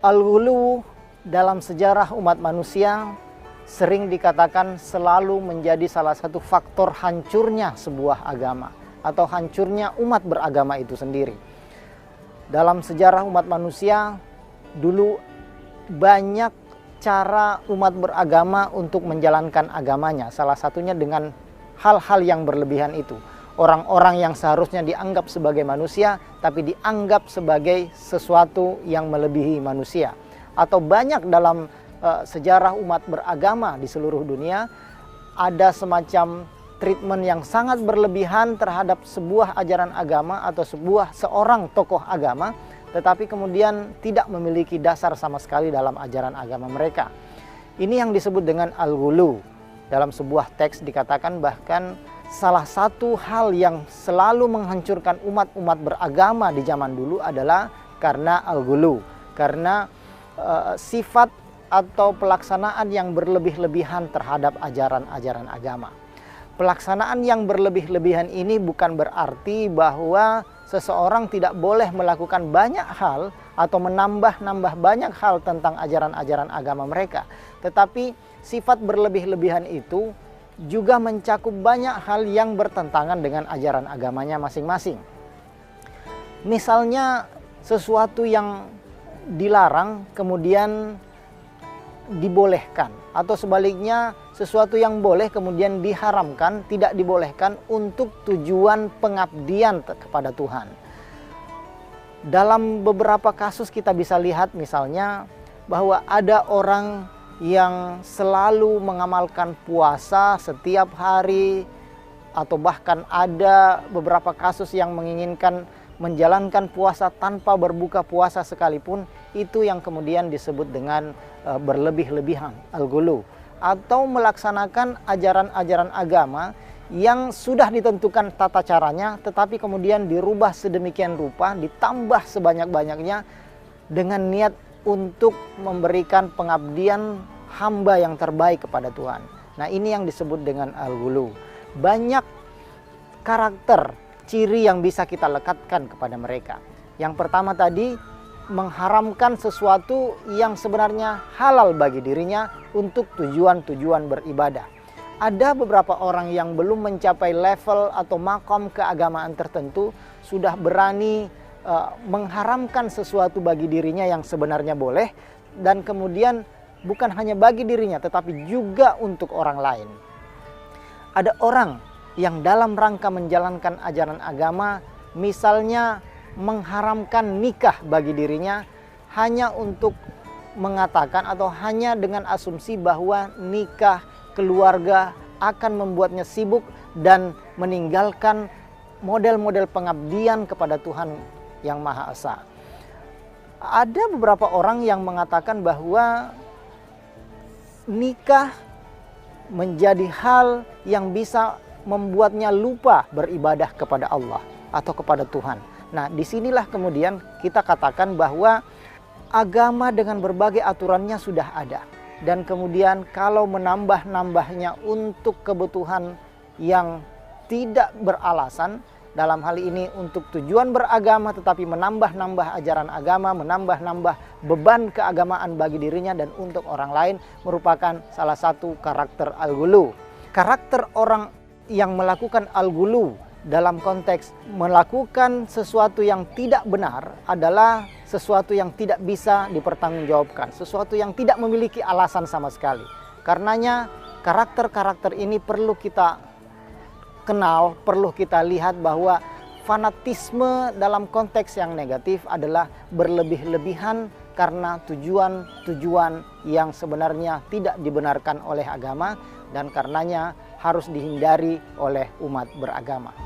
Al-ghulu dalam sejarah umat manusia sering dikatakan selalu menjadi salah satu faktor hancurnya sebuah agama atau hancurnya umat beragama itu sendiri. Dalam sejarah umat manusia dulu banyak cara umat beragama untuk menjalankan agamanya, salah satunya dengan hal-hal yang berlebihan itu. Orang-orang yang seharusnya dianggap sebagai manusia tapi dianggap sebagai sesuatu yang melebihi manusia. Atau banyak dalam sejarah umat beragama di seluruh dunia ada semacam treatment yang sangat berlebihan terhadap sebuah ajaran agama atau seorang tokoh agama, tetapi kemudian tidak memiliki dasar sama sekali dalam ajaran agama mereka. Ini yang disebut dengan al-ghulu. Dalam sebuah teks dikatakan bahkan salah satu hal yang selalu menghancurkan umat-umat beragama di zaman dulu adalah karena al-ghulu, karena sifat atau pelaksanaan yang berlebih-lebihan terhadap ajaran-ajaran agama. Pelaksanaan yang berlebih-lebihan ini bukan berarti bahwa seseorang tidak boleh melakukan banyak hal atau menambah-nambah banyak hal tentang ajaran-ajaran agama mereka. Tetapi sifat berlebih-lebihan itu juga mencakup banyak hal yang bertentangan dengan ajaran agamanya masing-masing. Misalnya sesuatu yang dilarang kemudian dibolehkan, atau sebaliknya sesuatu yang boleh kemudian diharamkan, tidak dibolehkan untuk tujuan pengabdian kepada Tuhan. Dalam beberapa kasus kita bisa lihat misalnya bahwa ada orang yang selalu mengamalkan puasa setiap hari, atau bahkan ada beberapa kasus yang menginginkan menjalankan puasa tanpa berbuka puasa sekalipun, itu yang kemudian disebut dengan berlebih-lebihan, al-ghulu, atau melaksanakan ajaran-ajaran agama yang sudah ditentukan tata caranya tetapi kemudian dirubah sedemikian rupa, ditambah sebanyak-banyaknya dengan niat untuk memberikan pengabdian hamba yang terbaik kepada Tuhan. Nah, ini yang disebut dengan al-ghulu. Banyak karakter ciri yang bisa kita lekatkan kepada mereka. Yang pertama tadi, mengharamkan sesuatu yang sebenarnya halal bagi dirinya untuk tujuan-tujuan beribadah. Ada beberapa orang yang belum mencapai level atau makom keagamaan tertentu sudah berani mengharamkan sesuatu bagi dirinya yang sebenarnya boleh, dan kemudian bukan hanya bagi dirinya tetapi juga untuk orang lain. Ada orang yang dalam rangka menjalankan ajaran agama misalnya mengharamkan nikah bagi dirinya hanya untuk mengatakan atau hanya dengan asumsi bahwa nikah, keluarga akan membuatnya sibuk dan meninggalkan model-model pengabdian kepada Tuhan yang Maha Esa. Ada beberapa orang yang mengatakan bahwa nikah menjadi hal yang bisa membuatnya lupa beribadah kepada Allah atau kepada Tuhan. Nah, disinilah kemudian kita katakan bahwa agama dengan berbagai aturannya sudah ada. Dan kemudian kalau menambah-nambahnya untuk kebutuhan yang tidak beralasan, dalam hal ini untuk tujuan beragama tetapi menambah-nambah ajaran agama, menambah-nambah beban keagamaan bagi dirinya dan untuk orang lain, merupakan salah satu karakter al-ghulu. Karakter orang yang melakukan al-ghulu dalam konteks melakukan sesuatu yang tidak benar adalah sesuatu yang tidak bisa dipertanggungjawabkan, sesuatu yang tidak memiliki alasan sama sekali. Karenanya karakter-karakter ini perlu kita kenal, perlu kita lihat bahwa fanatisme dalam konteks yang negatif adalah berlebih-lebihan karena tujuan-tujuan yang sebenarnya tidak dibenarkan oleh agama dan karenanya harus dihindari oleh umat beragama.